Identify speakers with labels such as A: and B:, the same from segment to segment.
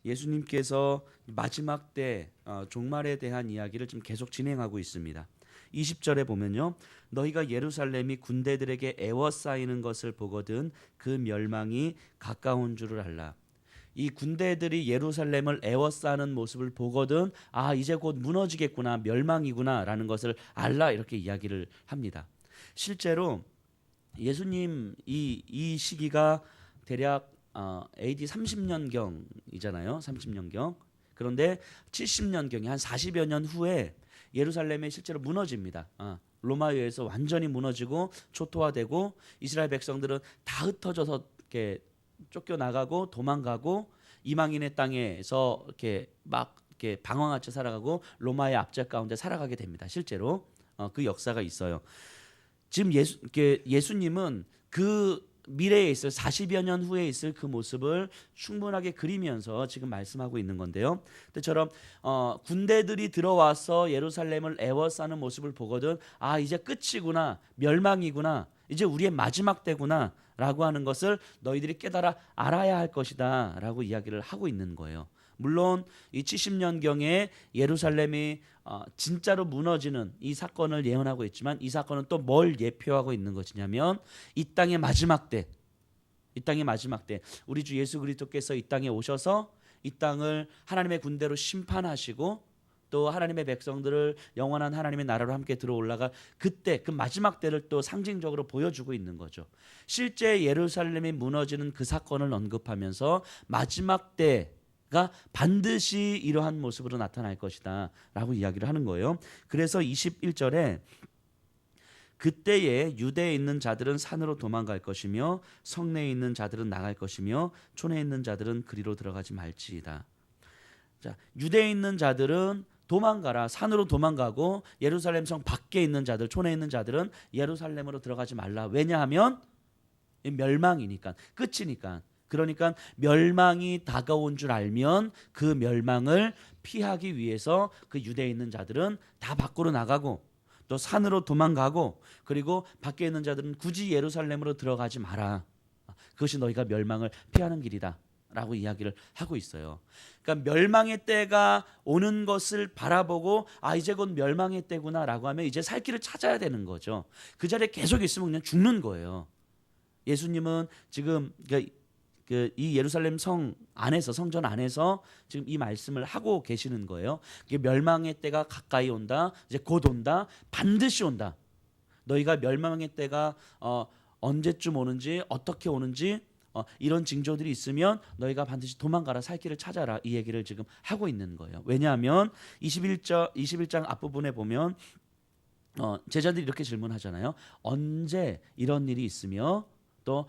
A: 예수님께서 마지막 때 종말에 대한 이야기를 좀 계속 진행하고 있습니다. 20절에 보면요, 너희가 예루살렘이 군대들에게 에워싸이는 것을 보거든 그 멸망이 가까운 줄을 알라. 이 군대들이 예루살렘을 에워싸는 모습을 보거든 이제 곧 무너지겠구나, 멸망이구나라는 것을 알라, 이렇게 이야기를 합니다. 실제로 예수님 이 시기가 대략 AD 30년경이잖아요. 30년경. 그런데 70년경이 한 40여 년 후에 예루살렘이 실제로 무너집니다. 로마에 의해서 완전히 무너지고 초토화되고 이스라엘 백성들은 다 흩어져서 이렇게 쫓겨나가고 도망가고 이방인의 땅에서 이렇게 막 이렇게 방황하며 살아가고 로마의 압제 가운데 살아가게 됩니다. 실제로 그 역사가 있어요. 지금 예수님은 그 미래에 있을 40여 년 후에 있을 그 모습을 충분하게 그리면서 지금 말씀하고 있는 건데요. 때처럼 군대들이 들어와서 예루살렘을 에워싸는 모습을 보거든 이제 끝이구나, 멸망이구나, 이제 우리의 마지막 때구나 라고 하는 것을 너희들이 깨달아 알아야 할 것이다 라고 이야기를 하고 있는 거예요. 물론 이 70년경에 예루살렘이 진짜로 무너지는 이 사건을 예언하고 있지만, 이 사건은 또 뭘 예표하고 있는 것이냐면 이 땅의 마지막 때, 우리 주 예수 그리스도께서 이 땅에 오셔서 이 땅을 하나님의 군대로 심판하시고 또 하나님의 백성들을 영원한 하나님의 나라로 함께 들어올라가 그때 그 마지막 때를 또 상징적으로 보여주고 있는 거죠. 실제 예루살렘이 무너지는 그 사건을 언급하면서 마지막 때가 반드시 이러한 모습으로 나타날 것이다 라고 이야기를 하는 거예요. 그래서 21절에 그때에 유대에 있는 자들은 산으로 도망갈 것이며 성내에 있는 자들은 나갈 것이며 촌에 있는 자들은 그리로 들어가지 말지이다. 자, 유대에 있는 자들은 도망가라, 산으로 도망가고 예루살렘 성 밖에 있는 자들, 촌에 있는 자들은 예루살렘으로 들어가지 말라. 왜냐하면 멸망이니까, 끝이니까. 그러니까 멸망이 다가온 줄 알면 그 멸망을 피하기 위해서 그 유대에 있는 자들은 다 밖으로 나가고 또 산으로 도망가고, 그리고 밖에 있는 자들은 굳이 예루살렘으로 들어가지 마라. 그것이 너희가 멸망을 피하는 길이다 라고 이야기를 하고 있어요. 그러니까 멸망의 때가 오는 것을 바라보고 이제 곧 멸망의 때구나 라고 하면 이제 살 길을 찾아야 되는 거죠. 그 자리에 계속 있으면 그냥 죽는 거예요. 예수님은 지금 이 예루살렘 성 안에서, 성전 안에서 지금 이 말씀을 하고 계시는 거예요. 멸망의 때가 가까이 온다, 이제 곧 온다, 반드시 온다. 너희가 멸망의 때가 언제쯤 오는지, 어떻게 오는지 이런 징조들이 있으면 너희가 반드시 도망가라, 살 길을 찾아라, 이 얘기를 지금 하고 있는 거예요. 왜냐하면 21장 앞부분에 보면 제자들이 이렇게 질문하잖아요. 언제 이런 일이 있으며 또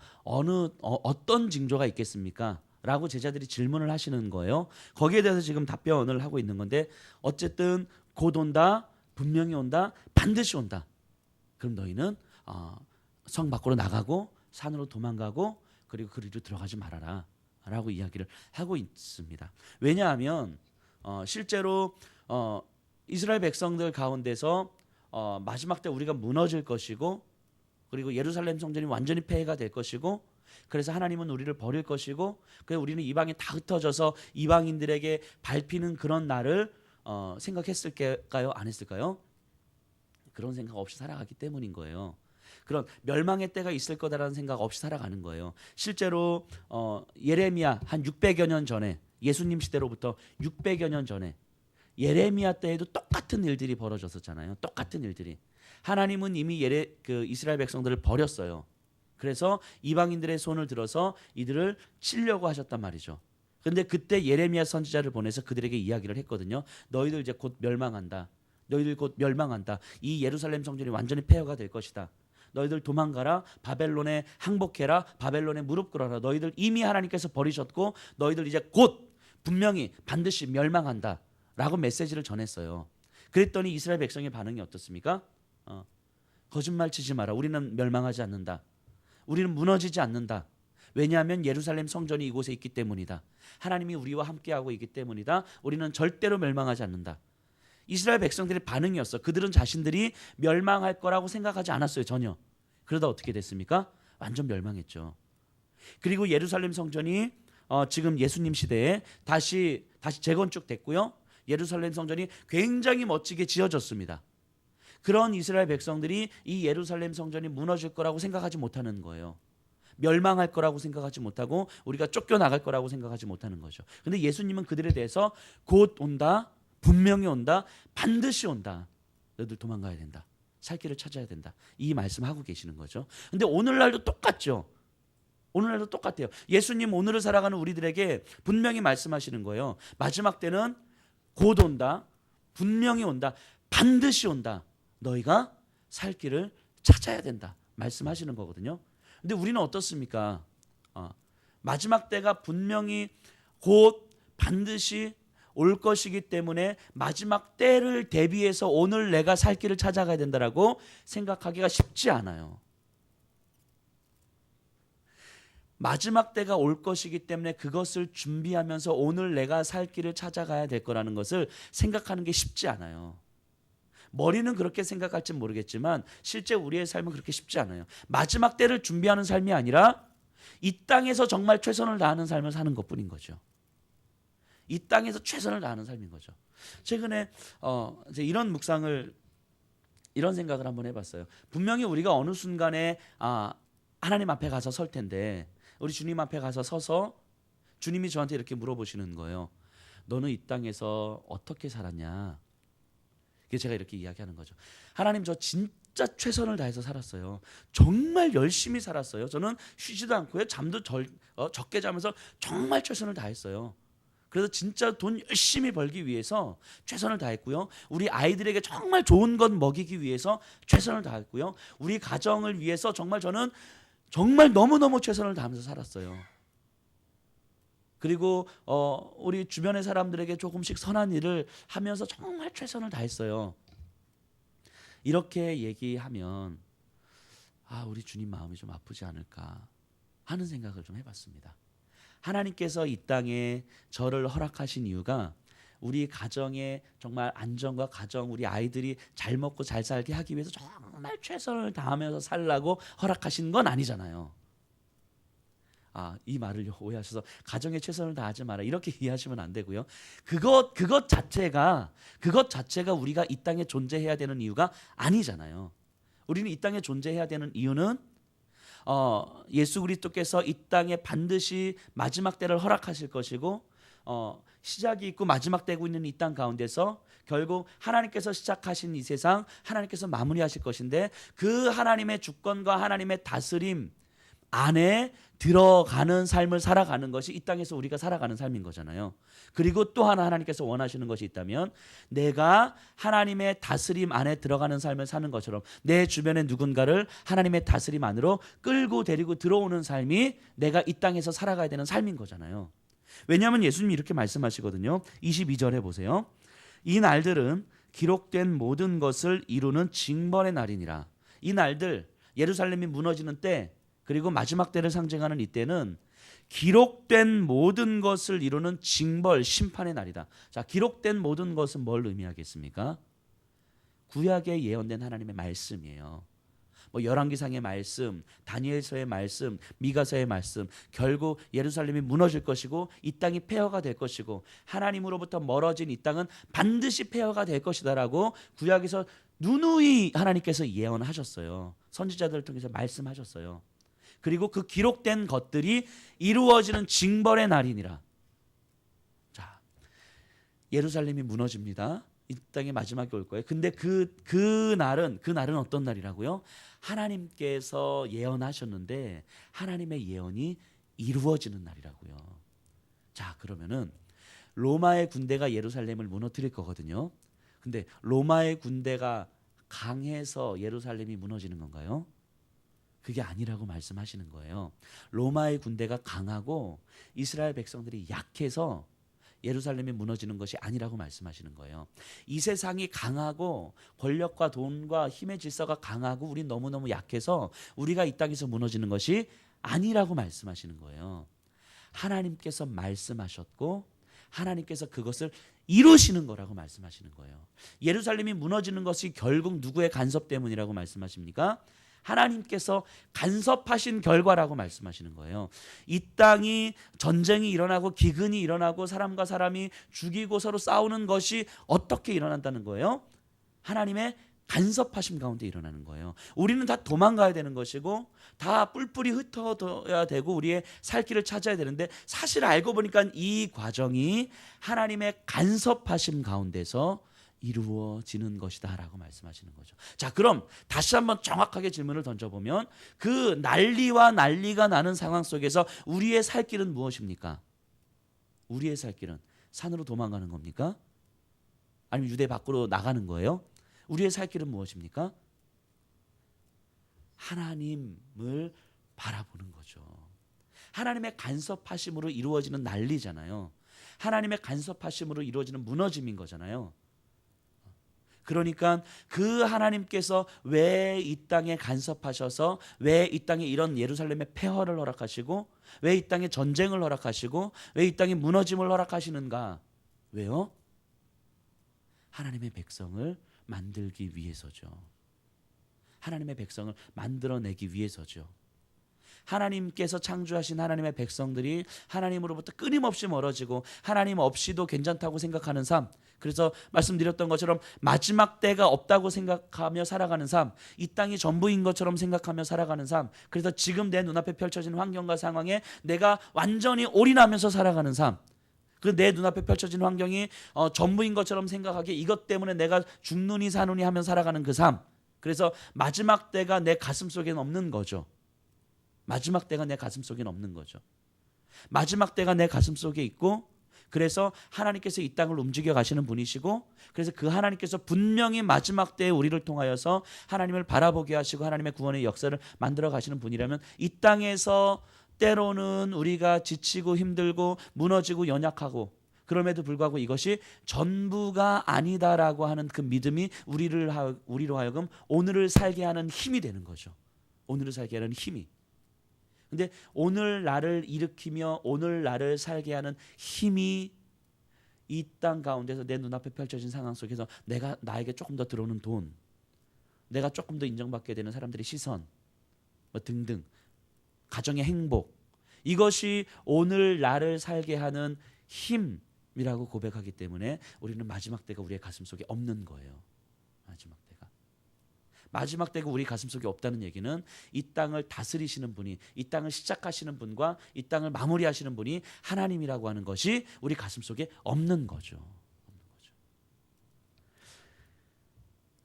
A: 어떤 징조가 있겠습니까? 라고 제자들이 질문을 하시는 거예요. 거기에 대해서 지금 답변을 하고 있는 건데, 어쨌든 곧 온다, 분명히 온다, 반드시 온다. 그럼 너희는 성 밖으로 나가고 산으로 도망가고 그리고 그리로 들어가지 말아라 라고 이야기를 하고 있습니다. 왜냐하면 실제로 이스라엘 백성들 가운데서 마지막 때 우리가 무너질 것이고, 그리고 예루살렘 성전이 완전히 폐해가 될 것이고, 그래서 하나님은 우리를 버릴 것이고, 그래서 우리는 이방에 다 흩어져서 이방인들에게 밟히는 그런 날을 생각했을까요? 안 했을까요? 그런 생각 없이 살아가기 때문인 거예요. 그런 멸망의 때가 있을 거다라는 생각 없이 살아가는 거예요. 실제로 예레미야 한 600여 년 전에, 예수님 시대로부터 600여 년 전에 예레미야 때에도 똑같은 일들이 벌어졌었잖아요. 똑같은 일들이. 하나님은 이미 이스라엘 백성들을 버렸어요. 그래서 이방인들의 손을 들어서 이들을 치려고 하셨단 말이죠. 그런데 그때 예레미야 선지자를 보내서 그들에게 이야기를 했거든요. 너희들 이제 곧 멸망한다. 너희들 곧 멸망한다. 이 예루살렘 성전이 완전히 폐허가 될 것이다. 너희들 도망가라, 바벨론에 항복해라, 바벨론에 무릎 꿇어라. 너희들 이미 하나님께서 버리셨고 너희들 이제 곧 분명히 반드시 멸망한다 라고 메시지를 전했어요. 그랬더니 이스라엘 백성의 반응이 어떻습니까? 거짓말 치지 마라. 우리는 멸망하지 않는다. 우리는 무너지지 않는다. 왜냐하면 예루살렘 성전이 이곳에 있기 때문이다. 하나님이 우리와 함께하고 있기 때문이다. 우리는 절대로 멸망하지 않는다. 이스라엘 백성들의 반응이었어. 그들은 자신들이 멸망할 거라고 생각하지 않았어요. 전혀. 그러다 어떻게 됐습니까? 완전 멸망했죠. 그리고 예루살렘 성전이 지금 예수님 시대에 다시 재건축됐고요. 예루살렘 성전이 굉장히 멋지게 지어졌습니다. 그런 이스라엘 백성들이 이 예루살렘 성전이 무너질 거라고 생각하지 못하는 거예요. 멸망할 거라고 생각하지 못하고 우리가 쫓겨나갈 거라고 생각하지 못하는 거죠. 근데 예수님은 그들에 대해서 곧 온다, 분명히 온다, 반드시 온다, 너희들 도망가야 된다, 살 길을 찾아야 된다, 이 말씀하고 계시는 거죠. 근데 오늘날도 똑같죠. 오늘날도 똑같아요. 예수님 오늘을 살아가는 우리들에게 분명히 말씀하시는 거예요. 마지막 때는 곧 온다, 분명히 온다, 반드시 온다, 너희가 살 길을 찾아야 된다 말씀하시는 거거든요. 근데 우리는 어떻습니까? 마지막 때가 분명히 곧 반드시 올 것이기 때문에 마지막 때를 대비해서 오늘 내가 살 길을 찾아가야 된다라고 생각하기가 쉽지 않아요. 마지막 때가 올 것이기 때문에 그것을 준비하면서 오늘 내가 살 길을 찾아가야 될 거라는 것을 생각하는 게 쉽지 않아요. 머리는 그렇게 생각할지 모르겠지만 실제 우리의 삶은 그렇게 쉽지 않아요. 마지막 때를 준비하는 삶이 아니라 이 땅에서 정말 최선을 다하는 삶을 사는 것뿐인 거죠. 이 땅에서 최선을 다하는 삶인 거죠. 최근에 이제 이런 생각을 한번 해봤어요. 분명히 우리가 어느 순간에 하나님 앞에 가서 설 텐데, 우리 주님 앞에 가서 서서 주님이 저한테 이렇게 물어보시는 거예요. 너는 이 땅에서 어떻게 살았냐? 제가 이렇게 이야기하는 거죠. 하나님, 저 진짜 최선을 다해서 살았어요. 정말 열심히 살았어요. 저는 쉬지도 않고요. 잠도 적게 자면서 정말 최선을 다했어요. 그래서 진짜 돈 열심히 벌기 위해서 최선을 다했고요. 우리 아이들에게 정말 좋은 것 먹이기 위해서 최선을 다했고요. 우리 가정을 위해서 정말 저는 정말 너무너무 최선을 다하면서 살았어요. 그리고 우리 주변의 사람들에게 조금씩 선한 일을 하면서 정말 최선을 다했어요. 이렇게 얘기하면 우리 주님 마음이 좀 아프지 않을까 하는 생각을 좀 해봤습니다. 하나님께서 이 땅에 저를 허락하신 이유가 우리 가정의 정말 안정과 가정, 우리 아이들이 잘 먹고 잘 살게 하기 위해서 정말 최선을 다하면서 살라고 허락하신 건 아니잖아요. 이 말을 오해하셔서 가정에 최선을 다하지 마라 이렇게 이해하시면 안 되고요. 그것 자체가 우리가 이 땅에 존재해야 되는 이유가 아니잖아요. 우리는 이 땅에 존재해야 되는 이유는 예수 그리스도께서 이 땅에 반드시 마지막 때를 허락하실 것이고 시작이 있고 마지막 되고 있는 이 땅 가운데서 결국 하나님께서 시작하신 이 세상 하나님께서 마무리하실 것인데, 그 하나님의 주권과 하나님의 다스림 안에 들어가는 삶을 살아가는 것이 이 땅에서 우리가 살아가는 삶인 거잖아요. 그리고 또 하나 하나님께서 원하시는 것이 있다면, 내가 하나님의 다스림 안에 들어가는 삶을 사는 것처럼 내 주변의 누군가를 하나님의 다스림 안으로 끌고 데리고 들어오는 삶이 내가 이 땅에서 살아가야 되는 삶인 거잖아요. 왜냐하면 예수님이 이렇게 말씀하시거든요. 22절에 보세요. 이 날들은 기록된 모든 것을 이루는 징벌의 날이니라. 이 날들, 예루살렘이 무너지는 때, 그리고 마지막 때를 상징하는 이때는 기록된 모든 것을 이루는 징벌, 심판의 날이다. 자, 기록된 모든 것은 뭘 의미하겠습니까? 구약에 예언된 하나님의 말씀이에요. 열왕기상의 말씀, 다니엘서의 말씀, 미가서의 말씀, 결국 예루살렘이 무너질 것이고 이 땅이 폐허가 될 것이고 하나님으로부터 멀어진 이 땅은 반드시 폐허가 될 것이다라고 구약에서 누누이 하나님께서 예언하셨어요. 선지자들을 통해서 말씀하셨어요. 그리고 그 기록된 것들이 이루어지는 징벌의 날이니라. 자, 예루살렘이 무너집니다. 이 땅의 마지막이 올 거예요. 근데 그 날은 어떤 날이라고요? 하나님께서 예언하셨는데 하나님의 예언이 이루어지는 날이라고요. 자, 그러면은 로마의 군대가 예루살렘을 무너뜨릴 거거든요. 근데 로마의 군대가 강해서 예루살렘이 무너지는 건가요? 그게 아니라고 말씀하시는 거예요. 로마의 군대가 강하고 이스라엘 백성들이 약해서 예루살렘이 무너지는 것이 아니라고 말씀하시는 거예요. 이 세상이 강하고 권력과 돈과 힘의 질서가 강하고 우린 너무너무 약해서 우리가 이 땅에서 무너지는 것이 아니라고 말씀하시는 거예요. 하나님께서 말씀하셨고 하나님께서 그것을 이루시는 거라고 말씀하시는 거예요. 예루살렘이 무너지는 것이 결국 누구의 간섭 때문이라고 말씀하십니까? 하나님께서 간섭하신 결과라고 말씀하시는 거예요. 이 땅이 전쟁이 일어나고 기근이 일어나고 사람과 사람이 죽이고 서로 싸우는 것이 어떻게 일어난다는 거예요? 하나님의 간섭하심 가운데 일어나는 거예요. 우리는 다 도망가야 되는 것이고 다 뿔뿔이 흩어져야 되고 우리의 살 길을 찾아야 되는데 사실 알고 보니까 이 과정이 하나님의 간섭하심 가운데서 이루어지는 것이다 라고 말씀하시는 거죠. 자, 그럼 다시 한번 정확하게 질문을 던져보면 그 난리와 난리가 나는 상황 속에서 우리의 살 길은 무엇입니까? 우리의 살 길은 산으로 도망가는 겁니까? 아니면 유대 밖으로 나가는 거예요? 우리의 살 길은 무엇입니까? 하나님을 바라보는 거죠. 하나님의 간섭하심으로 이루어지는 난리잖아요. 하나님의 간섭하심으로 이루어지는 무너짐인 거잖아요. 그러니까 그 하나님께서 왜 이 땅에 간섭하셔서 왜 이 땅에 이런 예루살렘의 폐허를 허락하시고 왜 이 땅에 전쟁을 허락하시고 왜 이 땅에 무너짐을 허락하시는가? 왜요? 하나님의 백성을 만들기 위해서죠. 하나님의 백성을 만들어내기 위해서죠. 하나님께서 창조하신 하나님의 백성들이 하나님으로부터 끊임없이 멀어지고 하나님 없이도 괜찮다고 생각하는 삶, 그래서 말씀드렸던 것처럼 마지막 때가 없다고 생각하며 살아가는 삶, 이 땅이 전부인 것처럼 생각하며 살아가는 삶, 그래서 지금 내 눈앞에 펼쳐진 환경과 상황에 내가 완전히 올인하면서 살아가는 삶, 그 내 눈앞에 펼쳐진 환경이 전부인 것처럼 생각하기에 이것 때문에 내가 죽느니 사느니 하며 살아가는 그 삶, 그래서 마지막 때가 내 가슴 속에는 없는 거죠. 마지막 때가 내 가슴 속에는 없는 거죠. 마지막 때가 내 가슴 속에 있고 그래서 하나님께서 이 땅을 움직여 가시는 분이시고 그래서 그 하나님께서 분명히 마지막 때에 우리를 통하여서 하나님을 바라보게 하시고 하나님의 구원의 역사를 만들어 가시는 분이라면 이 땅에서 때로는 우리가 지치고 힘들고 무너지고 연약하고 그럼에도 불구하고 이것이 전부가 아니다라고 하는 그 믿음이 우리로 하여금 오늘을 살게 하는 힘이 되는 거죠. 오늘을 살게 하는 힘이. 근데 오늘 나를 일으키며 오늘 나를 살게 하는 힘이 이 땅 가운데서 내 눈앞에 펼쳐진 상황 속에서 나에게 조금 더 들어오는 돈, 내가 조금 더 인정받게 되는 사람들의 시선 등등 가정의 행복, 이것이 오늘 나를 살게 하는 힘이라고 고백하기 때문에 우리는 마지막 때가 우리의 가슴 속에 없는 거예요. 마지막 때가 우리 가슴 속에 없다는 얘기는 이 땅을 다스리시는 분이, 이 땅을 시작하시는 분과 이 땅을 마무리하시는 분이 하나님이라고 하는 것이 우리 가슴 속에 없는 거죠.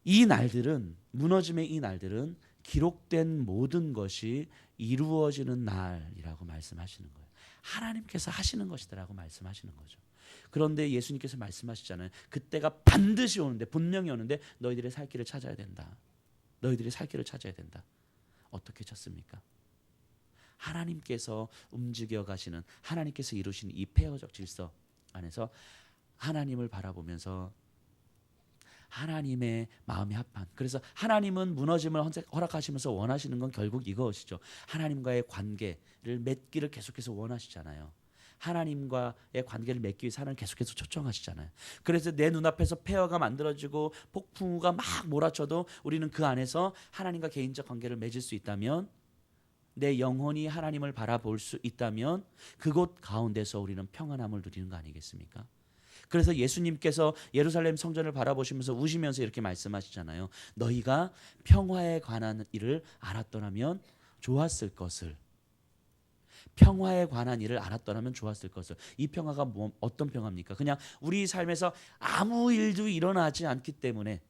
A: 이 날들은, 무너짐의 이 날들은 기록된 모든 것이 이루어지는 날이라고 말씀하시는 거예요. 하나님께서 하시는 것이다라고 말씀하시는 거죠. 그런데 예수님께서 말씀하시잖아요. 그때가 반드시 오는데, 분명히 오는데 너희들의 살 길을 찾아야 된다. 너희들이 살 길을 찾아야 된다. 어떻게 찾습니까? 하나님께서 움직여 가시는, 하나님께서 이루신 이 폐허적 질서 안에서 하나님을 바라보면서 하나님의 마음이 합한, 그래서 하나님은 무너짐을 허락하시면서 원하시는 건 결국 이것이죠. 하나님과의 관계를 맺기를 계속해서 원하시잖아요. 하나님과의 관계를 맺기 위해서 하나님 계속해서 초청하시잖아요. 그래서 내 눈앞에서 폐허가 만들어지고 폭풍우가 막 몰아쳐도 우리는 그 안에서 하나님과 개인적 관계를 맺을 수 있다면, 내 영혼이 하나님을 바라볼 수 있다면 그곳 가운데서 우리는 평안함을 누리는 거 아니겠습니까? 그래서 예수님께서 예루살렘 성전을 바라보시면서 우시면서 이렇게 말씀하시잖아요. 너희가 평화에 관한 일을 알았더라면 좋았을 것을. 평화에 관한 일을 알았더라면 좋았을 것을. 이 평화가 어떤 평화입니까? 그냥 우리 삶에서 아무 일도 일어나지 않기 때문에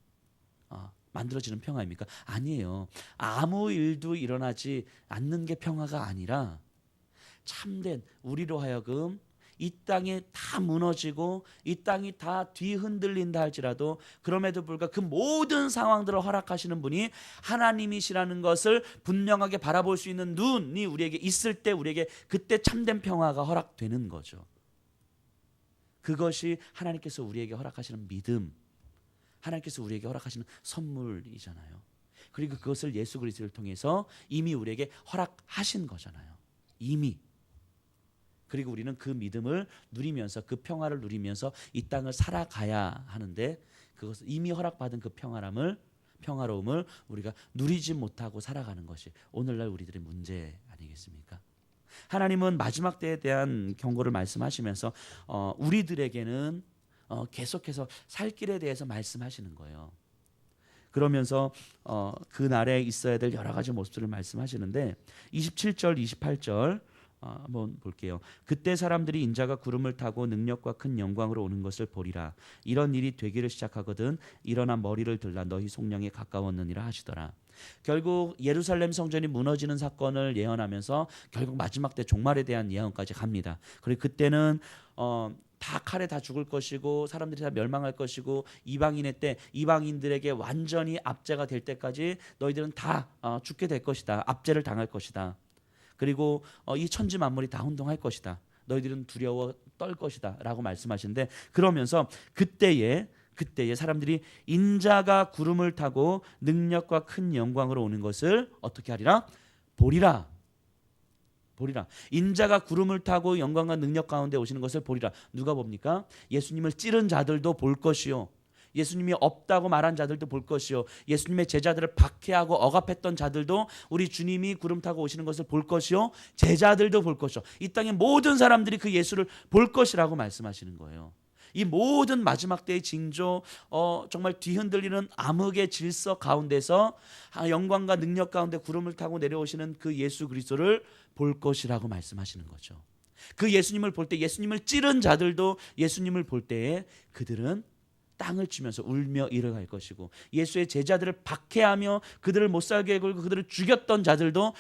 A: 만들어지는 평화입니까? 아니에요. 아무 일도 일어나지 않는 게 평화가 아니라 참된, 우리로 하여금 이 땅이 다 무너지고 이 땅이 다 뒤흔들린다 할지라도 그럼에도 불구하고 그 모든 상황들을 허락하시는 분이 하나님이시라는 것을 분명하게 바라볼 수 있는 눈이 우리에게 있을 때 우리에게 그때 참된 평화가 허락되는 거죠. 그것이 하나님께서 우리에게 허락하시는 믿음, 하나님께서 우리에게 허락하시는 선물이잖아요. 그리고 그것을 예수 그리스도를 통해서 이미 우리에게 허락하신 거잖아요. 이미. 그리고 우리는 그 믿음을 누리면서, 그 평화를 누리면서 이 땅을 살아가야 하는데, 그것을 이미 허락받은 그 평화함을 평화로움을 우리가 누리지 못하고 살아가는 것이 오늘날 우리들의 문제 아니겠습니까? 하나님은 마지막 때에 대한 경고를 말씀하시면서 우리들에게는 계속해서 살 길에 대해서 말씀하시는 거예요. 그러면서 그 날에 있어야 될 여러 가지 모습들을 말씀하시는데 27절 28절 한번 볼게요. 그때 사람들이 인자가 구름을 타고 능력과 큰 영광으로 오는 것을 보리라. 이런 일이 되기를 시작하거든 일어나 머리를 들라 너희 속량에 가까웠느니라 하시더라. 결국 예루살렘 성전이 무너지는 사건을 예언하면서 결국 마지막 때 종말에 대한 예언까지 갑니다. 그리고 그때는 다 칼에 다 죽을 것이고 사람들이 다 멸망할 것이고 이방인의 때 이방인들에게 완전히 압제가 될 때까지 너희들은 다 죽게 될 것이다. 압제를 당할 것이다. 그리고 이 천지 만물이 다 혼동할 것이다. 너희들은 두려워 떨 것이다 라고 말씀하시는데 그러면서 그때에 사람들이 인자가 구름을 타고 능력과 큰 영광으로 오는 것을 어떻게 하리라? 보리라. 인자가 구름을 타고 영광과 능력 가운데 오시는 것을 보리라. 누가 봅니까? 예수님을 찌른 자들도 볼 것이요, 예수님이 없다고 말한 자들도 볼 것이요, 예수님의 제자들을 박해하고 억압했던 자들도 우리 주님이 구름 타고 오시는 것을 볼 것이요, 제자들도 볼 것이요, 이 땅의 모든 사람들이 그 예수를 볼 것이라고 말씀하시는 거예요. 이 모든 마지막 때의 징조, 정말 뒤흔들리는 암흑의 질서 가운데서 영광과 능력 가운데 구름을 타고 내려오시는 그 예수 그리스도를 볼 것이라고 말씀하시는 거죠. 그 예수님을 볼 때, 예수님을 찌른 자들도 예수님을 볼 때에 그들은 땅을 치면서 울며 일어갈 것이고, 예수의 제자들을 박해하며 그들을 못살게 굴고 그들을 죽였던 자들도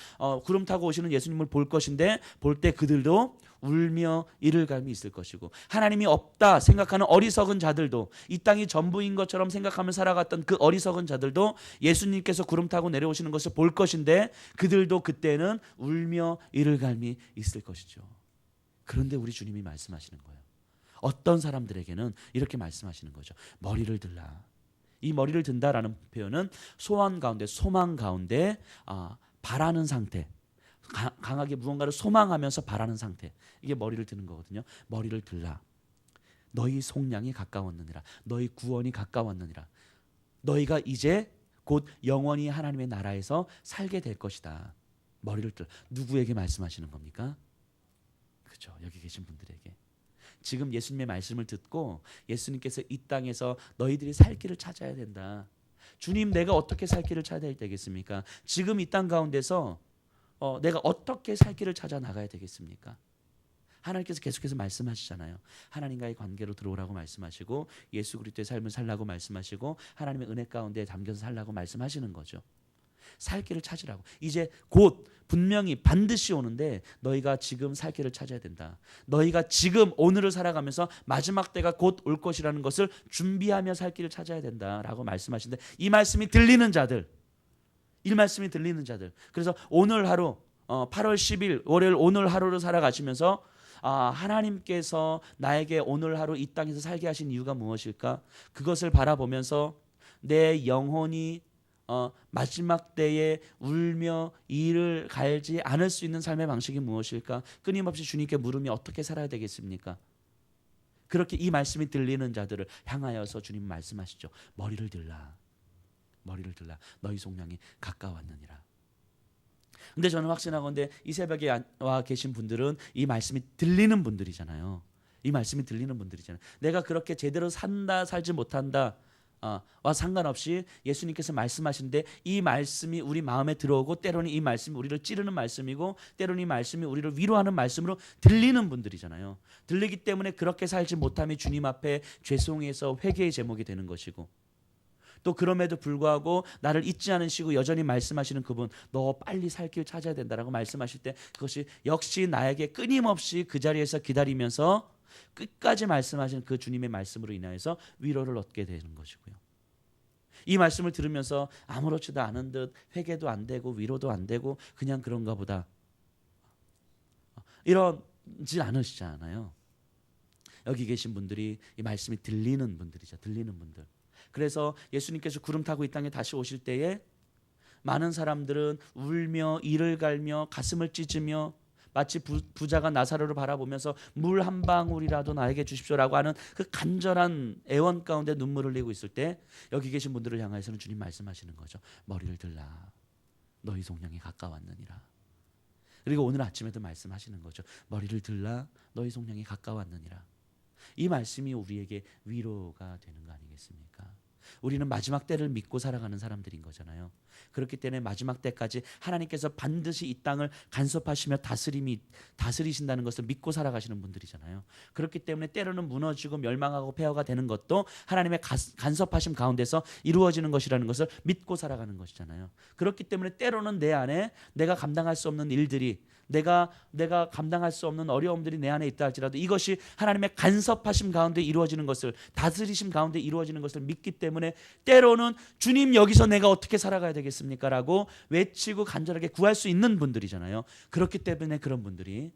A: 구름 타고 오시는 예수님을 볼 것인데 볼 때 그들도 울며 이를 갈미 있을 것이고, 하나님이 없다 생각하는 어리석은 자들도, 이 땅이 전부인 것처럼 생각하며 살아갔던 그 어리석은 자들도 예수님께서 구름 타고 내려오시는 것을 볼 것인데 그들도 그때는 울며 이를 갈미 있을 것이죠. 그런데 우리 주님이 말씀하시는 거예요. 어떤 사람들에게는 이렇게 말씀하시는 거죠. 머리를 들라. 이 머리를 든다라는 표현은 소원 가운데, 소망 가운데 바라는 상태, 강하게 무언가를 소망하면서 바라는 상태, 이게 머리를 드는 거거든요. 머리를 들라. 너희 속량이 가까웠느니라. 너희 구원이 가까웠느니라. 너희가 이제 곧 영원히 하나님의 나라에서 살게 될 것이다. 머리를 들. 누구에게 말씀하시는 겁니까? 그렇죠. 여기 계신 분들에게. 지금 예수님의 말씀을 듣고 예수님께서 이 땅에서 너희들이 살 길을 찾아야 된다. 주님, 내가 어떻게 살 길을 찾아야 되겠습니까? 지금 이 땅 가운데서 내가 어떻게 살 길을 찾아 나가야 되겠습니까? 하나님께서 계속해서 말씀하시잖아요. 하나님과의 관계로 들어오라고 말씀하시고, 예수 그리스도의 삶을 살라고 말씀하시고, 하나님의 은혜 가운데 담겨서 살라고 말씀하시는 거죠. 살 길을 찾으라고. 이제 곧 분명히 반드시 오는데 너희가 지금 살 길을 찾아야 된다. 너희가 지금 오늘을 살아가면서 마지막 때가 곧 올 것이라는 것을 준비하며 살 길을 찾아야 된다라고 말씀하시는데, 이 말씀이 들리는 자들, 이 말씀이 들리는 자들, 그래서 오늘 하루 8월 10일 월요일 오늘 하루를 살아가시면서 하나님께서 나에게 오늘 하루 이 땅에서 살게 하신 이유가 무엇일까? 그것을 바라보면서 내 영혼이 마지막 때에 울며 이를 갈지 않을 수 있는 삶의 방식이 무엇일까? 끊임없이 주님께 물으며 어떻게 살아야 되겠습니까? 그렇게 이 말씀이 들리는 자들을 향하여서 주님 말씀하시죠. 머리를 들라. 머리를 들라. 너희 속량이 가까웠느니라. 근데 저는 확신하건대 이 새벽에 와 계신 분들은 이 말씀이 들리는 분들이잖아요. 이 말씀이 들리는 분들이잖아요. 내가 그렇게 제대로 산다 살지 못한다 와 상관없이 예수님께서 말씀하시는데 이 말씀이 우리 마음에 들어오고, 때로는 이 말씀이 우리를 찌르는 말씀이고, 때로는 이 말씀이 우리를 위로하는 말씀으로 들리는 분들이잖아요. 들리기 때문에 그렇게 살지 못함이 주님 앞에 죄송해서 회개의 제목이 되는 것이고, 또 그럼에도 불구하고 나를 잊지 않으시고 여전히 말씀하시는 그분, 너 빨리 살 길 찾아야 된다라고 말씀하실 때 그것이 역시 나에게 끊임없이 그 자리에서 기다리면서 끝까지 말씀하신 그 주님의 말씀으로 인하여서 위로를 얻게 되는 것이고요. 이 말씀을 들으면서 아무렇지도 않은 듯 회개도 안 되고 위로도 안 되고 그냥 그런가 보다 이러지 않으시잖아요. 여기 계신 분들이 이 말씀이 들리는 분들이죠. 들리는 분들. 그래서 예수님께서 구름 타고 이 땅에 다시 오실 때에 많은 사람들은 울며 이를 갈며 가슴을 찢으며 마치 부자가 나사로를 바라보면서 물 한 방울이라도 나에게 주십시오라고 하는 그 간절한 애원 가운데 눈물을 흘리고 있을 때 여기 계신 분들을 향해서는 주님 말씀하시는 거죠. 머리를 들라. 너희 속량이 가까웠느니라. 그리고 오늘 아침에도 말씀하시는 거죠. 머리를 들라. 너희 속량이 가까웠느니라. 이 말씀이 우리에게 위로가 되는 거 아니겠습니까? 우리는 마지막 때를 믿고 살아가는 사람들인 거잖아요. 그렇기 때문에 마지막 때까지 하나님께서 반드시 이 땅을 간섭하시며 다스리신다는 것을 믿고 살아가시는 분들이잖아요. 그렇기 때문에 때로는 무너지고 멸망하고 폐허가 되는 것도 하나님의 간섭하심 가운데서 이루어지는 것이라는 것을 믿고 살아가는 것이잖아요. 그렇기 때문에 때로는 내 안에 내가 감당할 수 없는 일들이 내가 감당할 수 없는 어려움들이 내 안에 있다 할지라도 이것이 하나님의 간섭하심 가운데 이루어지는 것을, 다스리심 가운데 이루어지는 것을 믿기 때문에 때로는 주님 여기서 내가 어떻게 살아가야 되겠습니까? 라고 외치고 간절하게 구할 수 있는 분들이잖아요. 그렇기 때문에 그런 분들이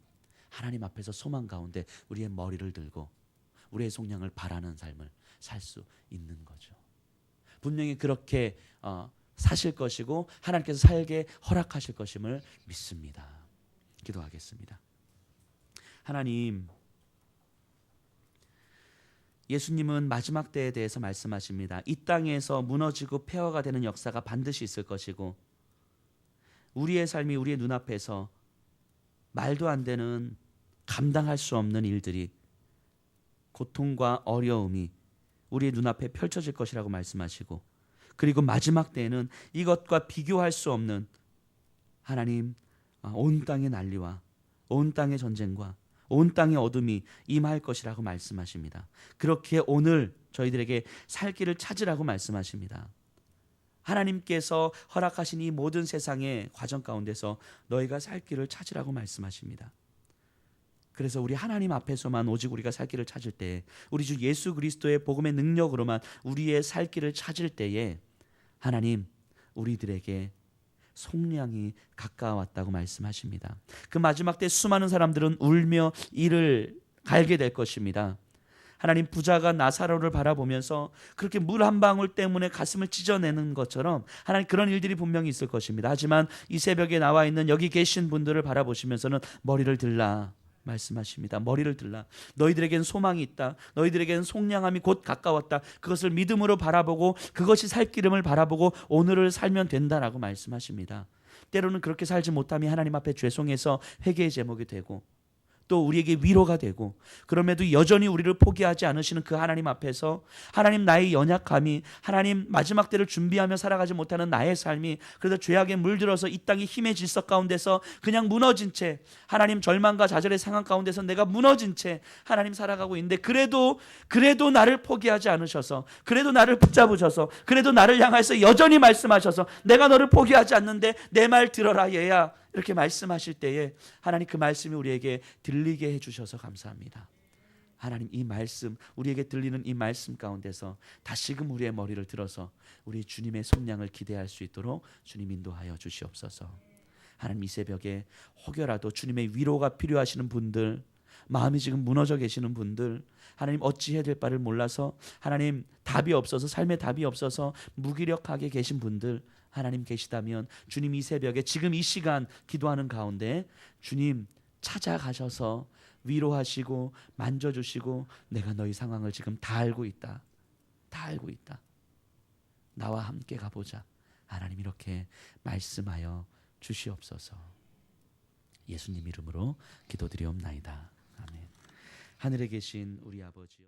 A: 하나님 앞에서 소망 가운데 우리의 머리를 들고 우리의 속량을 바라는 삶을 살 수 있는 거죠. 분명히 그렇게 사실 것이고 하나님께서 살게 허락하실 것임을 믿습니다. 기도하겠습니다. 하나님, 예수님은 마지막 때에 대해서 말씀하십니다. 이 땅에서 무너지고 폐허가 되는 역사가 반드시 있을 것이고 우리의 삶이 우리의 눈앞에서 말도 안 되는 감당할 수 없는 일들이, 고통과 어려움이 우리의 눈앞에 펼쳐질 것이라고 말씀하시고, 그리고 마지막 때에는 이것과 비교할 수 없는 하나님 온 땅의 난리와 온 땅의 전쟁과 온 땅의 어둠이 임할 것이라고 말씀하십니다. 그렇게 오늘 저희들에게 살 길을 찾으라고 말씀하십니다. 하나님께서 허락하신 이 모든 세상의 과정 가운데서 너희가 살 길을 찾으라고 말씀하십니다. 그래서 우리 하나님 앞에서만 오직 우리가 살 길을 찾을 때에, 우리 주 예수 그리스도의 복음의 능력으로만 우리의 살 길을 찾을 때에 하나님 우리들에게 속량이 가까웠다고 말씀하십니다. 그 마지막 때 수많은 사람들은 울며 이를 갈게 될 것입니다. 하나님, 부자가 나사로를 바라보면서 그렇게 물 한 방울 때문에 가슴을 찢어내는 것처럼 하나님 그런 일들이 분명히 있을 것입니다. 하지만 이 새벽에 나와 있는 여기 계신 분들을 바라보시면서는 머리를 들라 말씀하십니다. 머리를 들라. 너희들에게는 소망이 있다. 너희들에게는 속량함이 곧 가까웠다. 그것을 믿음으로 바라보고 그것이 살 기름을 바라보고 오늘을 살면 된다라고 말씀하십니다. 때로는 그렇게 살지 못함이 하나님 앞에 죄송해서 회개의 제목이 되고 또 우리에게 위로가 되고, 그럼에도 여전히 우리를 포기하지 않으시는 그 하나님 앞에서 하나님 나의 연약함이, 하나님 마지막 때를 준비하며 살아가지 못하는 나의 삶이, 그래서 죄악에 물들어서 이 땅의 힘의 질서 가운데서 그냥 무너진 채, 하나님 절망과 좌절의 상황 가운데서 내가 무너진 채 하나님 살아가고 있는데 그래도 나를 포기하지 않으셔서, 그래도 나를 붙잡으셔서, 그래도 나를 향해서 여전히 말씀하셔서 내가 너를 포기하지 않는데 내 말 들어라 얘야 이렇게 말씀하실 때에 하나님 그 말씀이 우리에게 들리게 해주셔서 감사합니다. 하나님 이 말씀, 우리에게 들리는 이 말씀 가운데서 다시금 우리의 머리를 들어서 우리 주님의 속량을 기대할 수 있도록 주님 인도하여 주시옵소서. 하나님 이 새벽에 혹여라도 주님의 위로가 필요하시는 분들, 마음이 지금 무너져 계시는 분들, 하나님 어찌해야 될 바를 몰라서 하나님 답이 없어서, 삶의 답이 없어서 무기력하게 계신 분들 하나님 계시다면 주님 이 새벽에 지금 이 시간 기도하는 가운데 주님 찾아가셔서 위로하시고 만져주시고, 내가 너희 상황을 지금 다 알고 있다. 다 알고 있다. 나와 함께 가보자. 하나님 이렇게 말씀하여 주시옵소서. 예수님 이름으로 기도드리옵나이다. 아멘. 하늘에 계신 우리 아버지요.